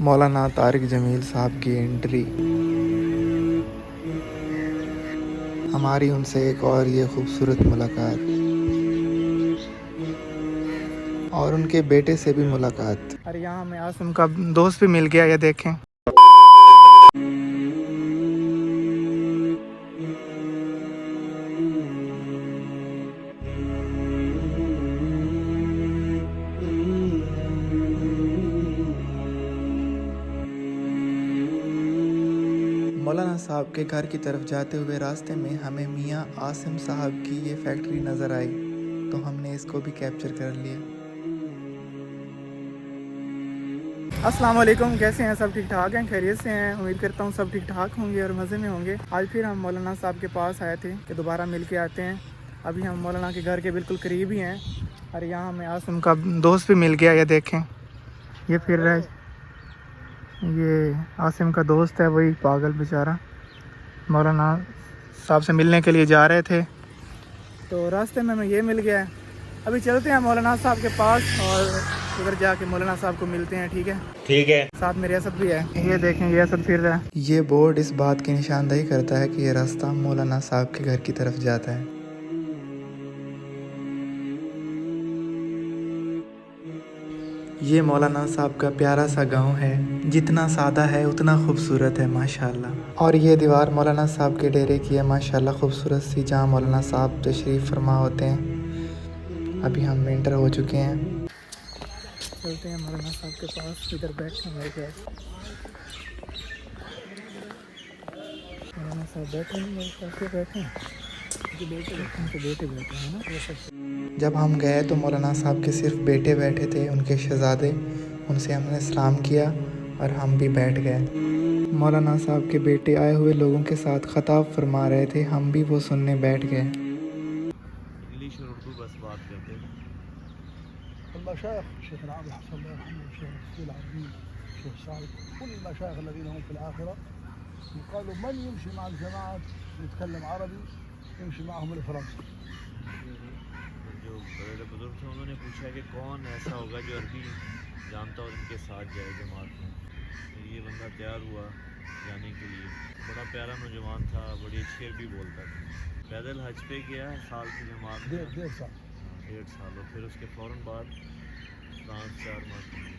मौलाना तारिक जमील साहब की एंट्री। हमारी उनसे एक और ये खूबसूरत मुलाकात और उनके बेटे से भी मुलाकात। और यहाँ हमें आसिम का दोस्त भी मिल गया, ये देखें। मौलाना साहब के घर की तरफ जाते हुए रास्ते में हमें मियाँ आसिम साहब की ये फैक्ट्री नज़र आई, तो हमने इसको भी कैप्चर कर लिया। अस्सलाम वालेकुम, कैसे हैं सब? ठीक ठाक हैं, खैरियत से हैं? उम्मीद करता हूँ सब ठीक ठाक होंगे और मज़े में होंगे। आज फिर हम मौलाना साहब के पास आए थे कि दोबारा मिल के आते हैं। अभी हम मौलाना के घर के बिल्कुल करीब ही हैं और यहाँ हमें आसिम का दोस्त भी मिल गया, ये देखें। ये फिर रहा है, ये आसिम का दोस्त है, वही पागल बेचारा। मौलाना साहब से मिलने के लिए जा रहे थे तो रास्ते में हमें ये मिल गया है। अभी चलते हैं मौलाना साहब के पास और उधर जाके मौलाना साहब को मिलते हैं। ठीक है, ठीक है। साथ में रियासत भी है, ये देखें, रियासत फिर रहा है। ये बोर्ड इस बात की निशानदेही करता है कि ये रास्ता मौलाना साहब के घर की तरफ जाता है। ये मौलाना साहब का प्यारा सा गांव है, जितना सादा है उतना खूबसूरत है माशाल्लाह। और ये दीवार मौलाना साहब के डेरे की है माशाल्लाह, खूबसूरत सी, जहाँ मौलाना साहब तशरीफ़ फरमा होते हैं। अभी हम एंटर हो चुके हैं, चलते हैं मौलाना साहब के पास। इधर बैठे हैं, मौलाना साहब बैठे हैं, मेरे पास से बैठे हैं, बेटे बैठे हैं ना। जब हम गए तो मौलाना साहब के सिर्फ बेटे बैठे थे, उनके शहजादे। उनसे हमने सलाम किया और हम भी बैठ गए। मौलाना साहब के बेटे आए हुए लोगों के साथ खताब फरमा रहे थे, हम भी वो सुनने बैठ गए। इंग्लिश और उर्दू बस बात करते हैं। जो बड़े बुजुर्ग थे उन्होंने पूछा कि कौन ऐसा होगा जो अरबी जानता और इनके साथ जाए जमात में। तो ये बंदा तैयार हुआ जाने के लिए। बड़ा प्यारा नौजवान था, बड़ी अच्छी अरबी बोलता था। पैदल हज पे गया साल की जमात में, 1.5 साल, और फिर उसके फ़ौरन बाद फ्रांस 4 माह के लिए।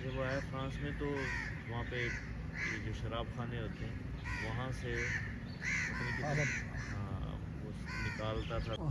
जब वो आया फ्रांस में तो वहाँ पे ये जो शराब खाने होते हैं वहाँ से वो निकालता था।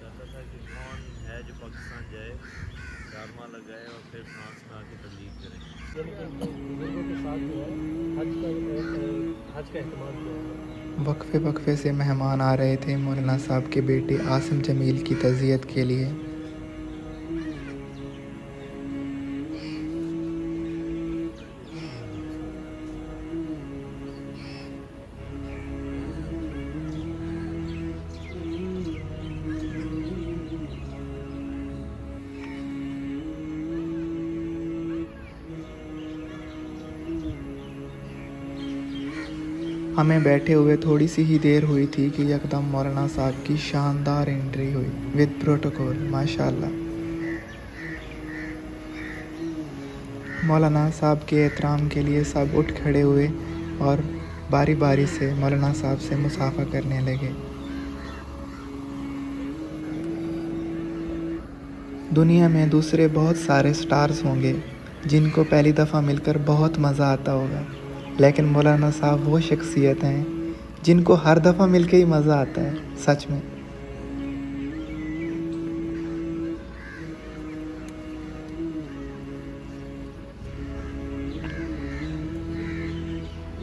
चाहता था कि कौन है जो पाकिस्तान जाए, 4 माह लगाए और फिर फ्रांस में आके तबलीग करें। वक्फे वक्फे से मेहमान आ रहे थे मौलाना साहब के बेटे आसिम जमील की तज़ियत के लिए। हमें बैठे हुए थोड़ी सी ही देर हुई थी कि यकदम मौलाना साहब की शानदार एंट्री हुई विद प्रोटोकॉल माशाल्लाह। मौलाना साहब के एहतराम के लिए सब उठ खड़े हुए और बारी बारी से मौलाना साहब से मुसाफा करने लगे। दुनिया में दूसरे बहुत सारे स्टार्स होंगे जिनको पहली दफ़ा मिलकर बहुत मज़ा आता होगा, लेकिन मौलाना साहब वो शख्सियत हैं जिनको हर दफ़ा मिलके ही मज़ा आता है, सच में।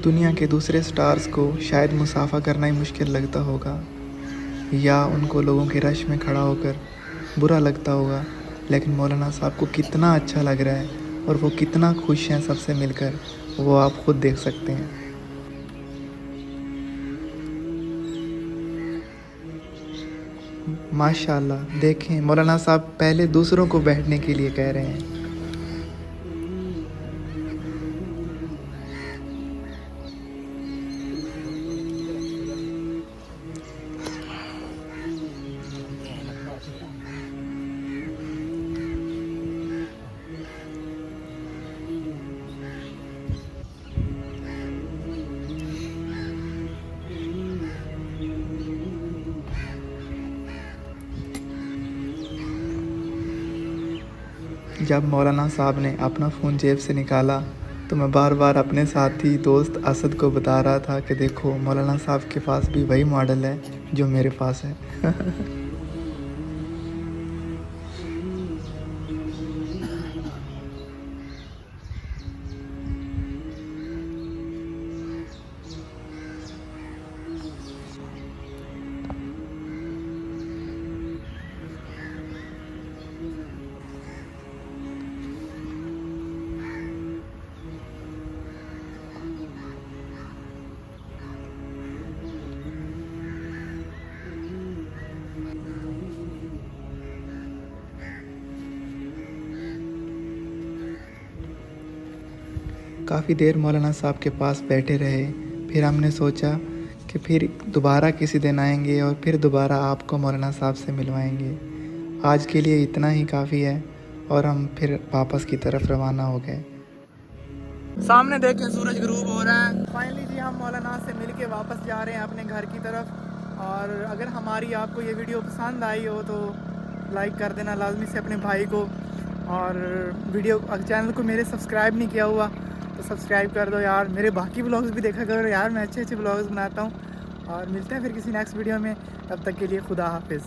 दुनिया के दूसरे स्टार्स को शायद मुसाफा करना ही मुश्किल लगता होगा या उनको लोगों के रश में खड़ा होकर बुरा लगता होगा, लेकिन मौलाना साहब को कितना अच्छा लग रहा है और वो कितना खुश हैं सबसे मिलकर, वो आप खुद देख सकते हैं। माशाल्लाह, देखें मौलाना साहब पहले दूसरों को बैठने के लिए कह रहे हैं। जब मौलाना साहब ने अपना फ़ोन जेब से निकाला तो मैं बार बार अपने साथी दोस्त असद को बता रहा था कि देखो मौलाना साहब के पास भी वही मॉडल है जो मेरे पास है। काफ़ी देर मौलाना साहब के पास बैठे रहे। फिर हमने सोचा कि फिर दोबारा किसी दिन आएंगे और फिर दोबारा आपको मौलाना साहब से मिलवाएंगे। आज के लिए इतना ही काफ़ी है और हम फिर वापस की तरफ रवाना हो गए। सामने देखें सूरज ग्रूब हो रहा है। फाइनली जी हम मौलाना से मिल के वापस जा रहे हैं अपने घर की तरफ। और अगर हमारी आपको ये वीडियो पसंद आई हो तो लाइक कर देना लाजमी से अपने भाई को। और वीडियो चैनल को मेरे सब्सक्राइब नहीं किया हुआ तो सब्सक्राइब कर दो यार। मेरे बाकी व्लॉग्स भी देखा करो यार, मैं अच्छे अच्छे व्लॉग्स बनाता हूँ। और मिलते हैं फिर किसी नेक्स्ट वीडियो में, तब तक के लिए खुदा हाफिज़।